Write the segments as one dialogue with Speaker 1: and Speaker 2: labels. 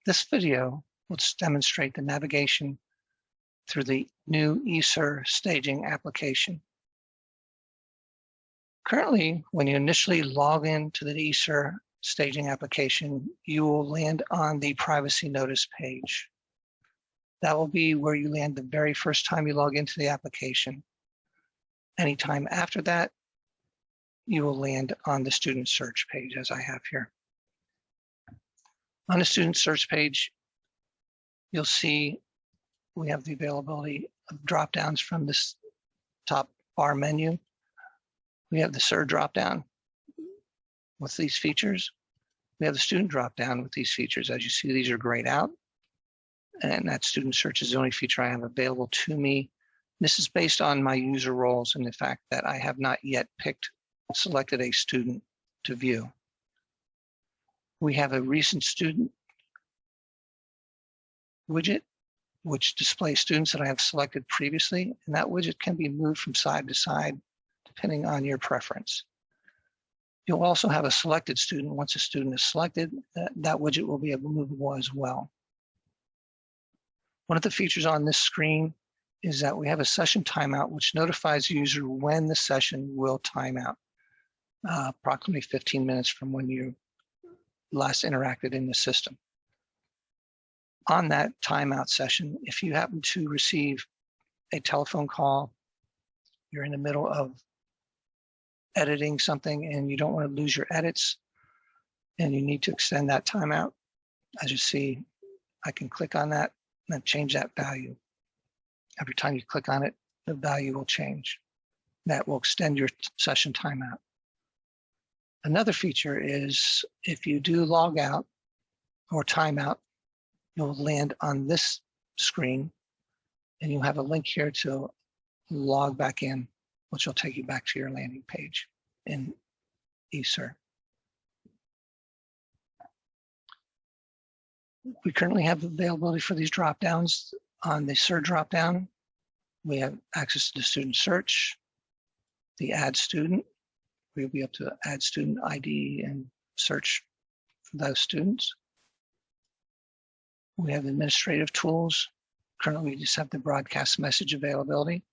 Speaker 1: This video will demonstrate the navigation through the new eSER staging application. Currently, when you initially log into the eSER staging application, you will land on the privacy notice page. That will be where you land the very first time you log into the application. Anytime after that, you will land on the student search page, as I have here. On the student search page, you'll see we have the availability of drop-downs from this top bar menu. We have the eSER drop-down with these features. We have the student drop-down with these features. As you see, these are grayed out, and that student search is the only feature I have available to me. This is based on my user roles and the fact that I have not yet selected a student to view. We have a recent student widget, which displays students that I have selected previously, and that widget can be moved from side to side depending on your preference. You'll also have a selected student. Once a student is selected, that widget will be movable as well. One of the features on this screen is that we have a session timeout, which notifies the user when the session will time out, approximately 15 minutes from when you last interacted in the system. On that timeout session, if you happen to receive a telephone call, you're in the middle of editing something and you don't want to lose your edits and you need to extend that timeout, as you see, I can click on that and change that value. Every time you click on it, the value will change. That will extend your session timeout. Another feature is if you do log out or timeout, you'll land on this screen and you'll have a link here to log back in, which will take you back to your landing page in eSER. We currently have availability for these drop-downs. On the eSER drop-down, we have access to the student search, the add student. We'll be able to add student ID and search for those students. We have administrative tools. Currently, we just have the broadcast message availability.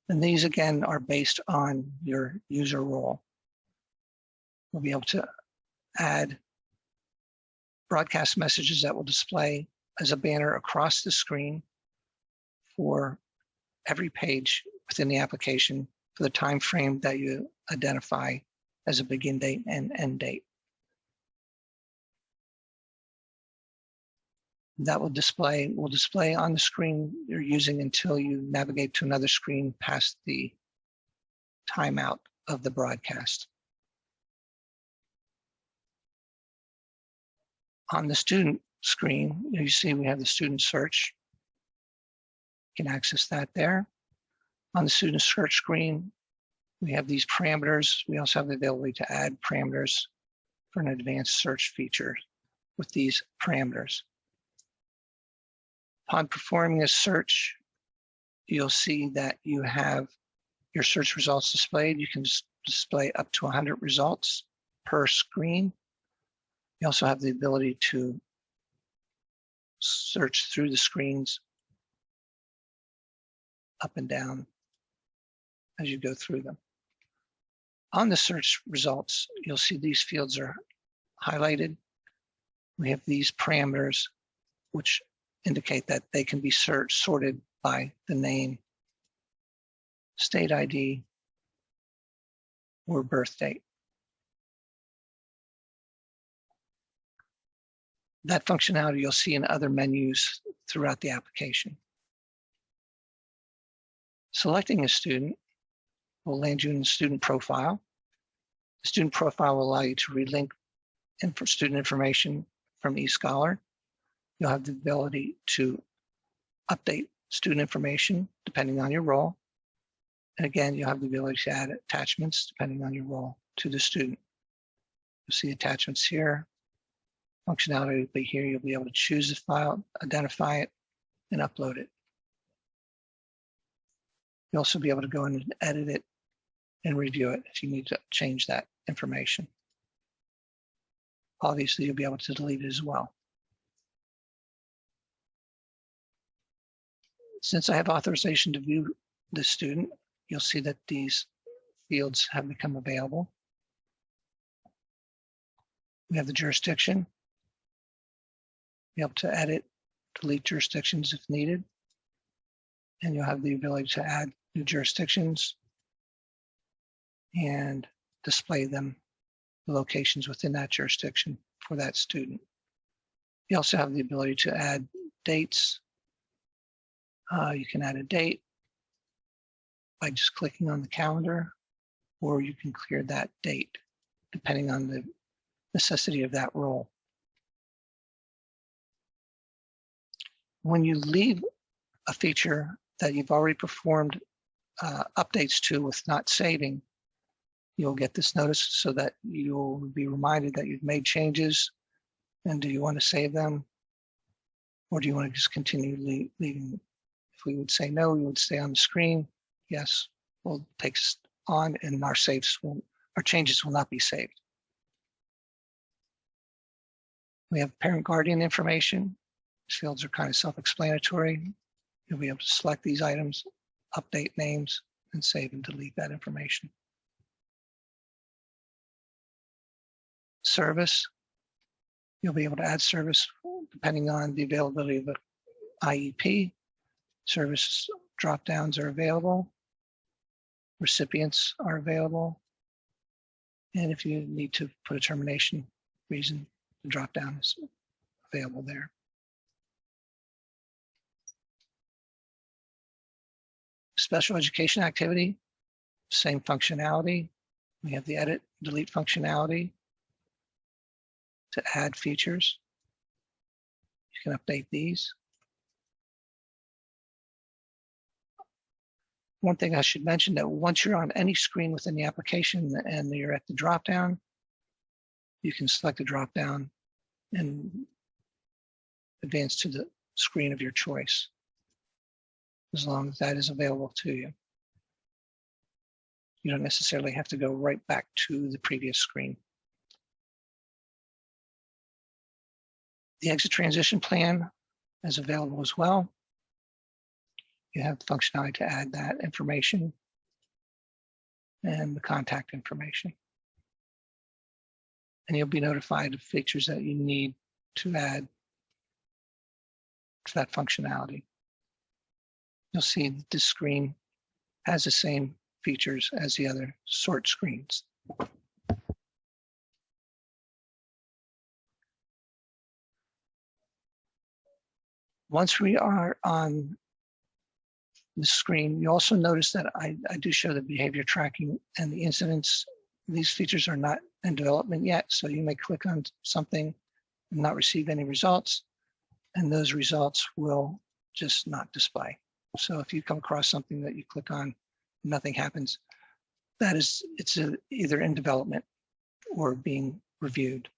Speaker 1: And these, again, are based on your user role. We'll be able to add broadcast messages that will display as a banner across the screen for every page within the application for the time frame that you identify as a begin date and end date. That will display on the screen you're using until you navigate to another screen past the timeout of the broadcast. On the student screen, you see we have the student search. You can access that there. On the student search screen, we have these parameters. We also have the ability to add parameters for an advanced search feature with these parameters. Upon performing a search, you'll see that you have your search results displayed. You can display up to 100 results per screen. You also have the ability to search through the screens up and down as you go through them. On the search results, you'll see these fields are highlighted. We have these parameters which indicate that they can be sorted by the name, state ID, or birth date. That functionality you'll see in other menus throughout the application. Selecting a student will land you in the student profile. The student profile will allow you to relink student information from eScholar. You'll have the ability to update student information depending on your role. And again, you'll have the ability to add attachments depending on your role to the student. You'll see attachments here. Functionality will be here. You'll be able to choose the file, identify it, and upload it. You'll also be able to go in and edit it and review it if you need to change that information. Obviously, you'll be able to delete it as well. Since I have authorization to view the student, you'll see that these fields have become available. We have the jurisdiction, be able to edit, delete jurisdictions if needed, and you'll have the ability to add new jurisdictions and display them, the locations within that jurisdiction for that student. You also have the ability to add dates. You can add a date by just clicking on the calendar, or you can clear that date depending on the necessity of that role. When you leave a feature that you've already performed updates to with not saving, you'll get this notice so that you'll be reminded that you've made changes. And do you want to save them? Or do you want to just continue leaving them? If we would say no, we would stay on the screen. Yes, we'll take on and our changes will not be saved. We have parent guardian information. These fields are kind of self-explanatory. You'll be able to select these items, update names, and save and delete that information. Service. You'll be able to add service depending on the availability of the IEP. Service drop-downs are available. Recipients are available. And if you need to put a termination reason, the drop-down is available there. Special education activity, same functionality. We have the edit, delete functionality to add features. You can update these. One thing I should mention that once you're on any screen within the application and you're at the drop-down, you can select the drop-down and advance to the screen of your choice, as long as that is available to you. You don't necessarily have to go right back to the previous screen. The exit transition plan is available as well. You have the functionality to add that information and the contact information. And you'll be notified of features that you need to add to that functionality. You'll see that this screen has the same features as the other sort screens. Once we are on the screen, you also notice that I do show the behavior tracking and the incidents. These features are not in development yet, so you may click on something and not receive any results, and those results will just not display. So if you come across something that you click on, nothing happens, it's either in development or being reviewed.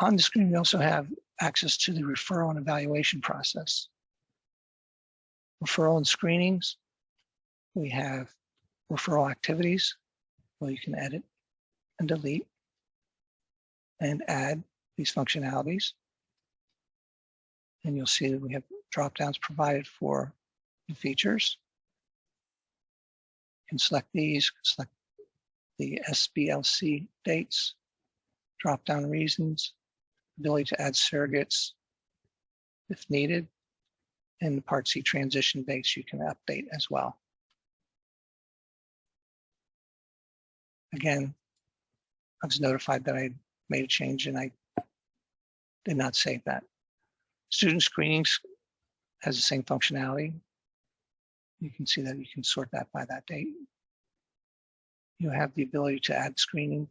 Speaker 1: On the screen, we also have access to the referral and evaluation process. Referral and screenings, we have referral activities, where you can edit and delete and add these functionalities. And you'll see that we have drop-downs provided for the features. You can select these, select the SBLC dates, drop-down reasons, ability to add surrogates if needed, and the Part C transition dates you can update as well. Again, I was notified that I made a change and I did not save that. Student screenings has the same functionality. You can see that you can sort that by that date. You have the ability to add screening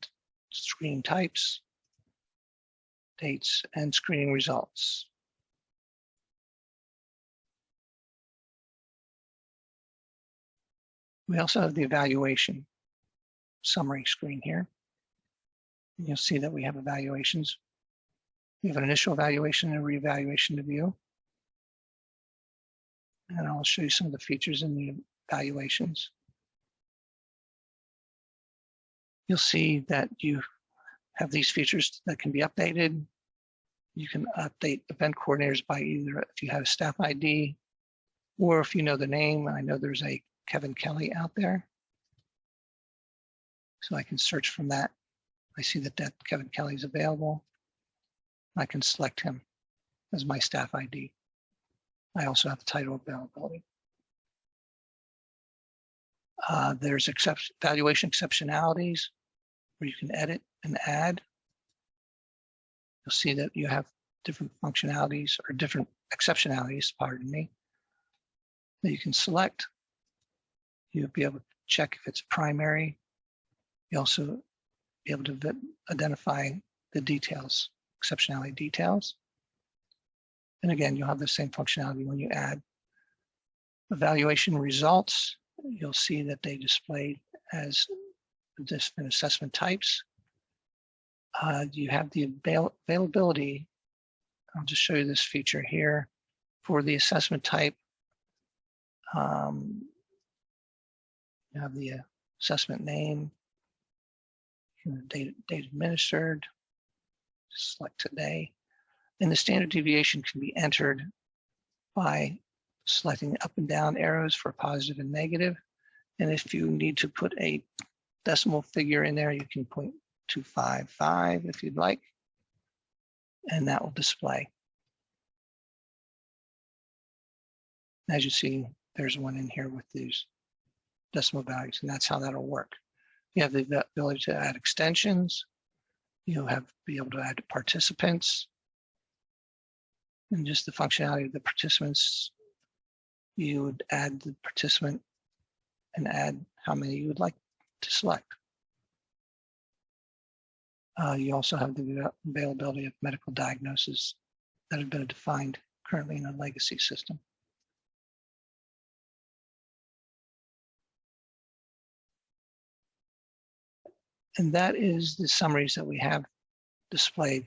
Speaker 1: types, dates, and screening results. We also have the evaluation summary screen here. You'll see that we have evaluations. We have an initial evaluation and a reevaluation to view. And I'll show you some of the features in the evaluations. You'll see that you have these features that can be updated. You can update event coordinators by either if you have a staff ID or if you know the name. I know there's a Kevin Kelly out there. So I can search from that. I see that Kevin Kelly is available. I can select him as my staff ID. I also have the title availability. There's valuation exceptionalities where you can edit and add. You'll see that you have different functionalities or different exceptionalities, pardon me, that you can select. You'll be able to check if it's primary. You also be able to identify the details, exceptionality details. And again, you'll have the same functionality when you add evaluation results. You'll see that they display as different assessment types. You have the availability. I'll just show you this feature here for the assessment type. You have the assessment name, date administered, select today. And the standard deviation can be entered by selecting up and down arrows for positive and negative. And if you need to put a decimal figure in there, you can point 255 if you'd like, and that will display. As you see, there's one in here with these decimal values, and that's how that'll work. You have the ability to add extensions. You'll be able to add participants. And just the functionality of the participants, you would add the participant and add how many you would like to select. You also have the availability of medical diagnoses that have been defined currently in a legacy system. And that is the summaries that we have displayed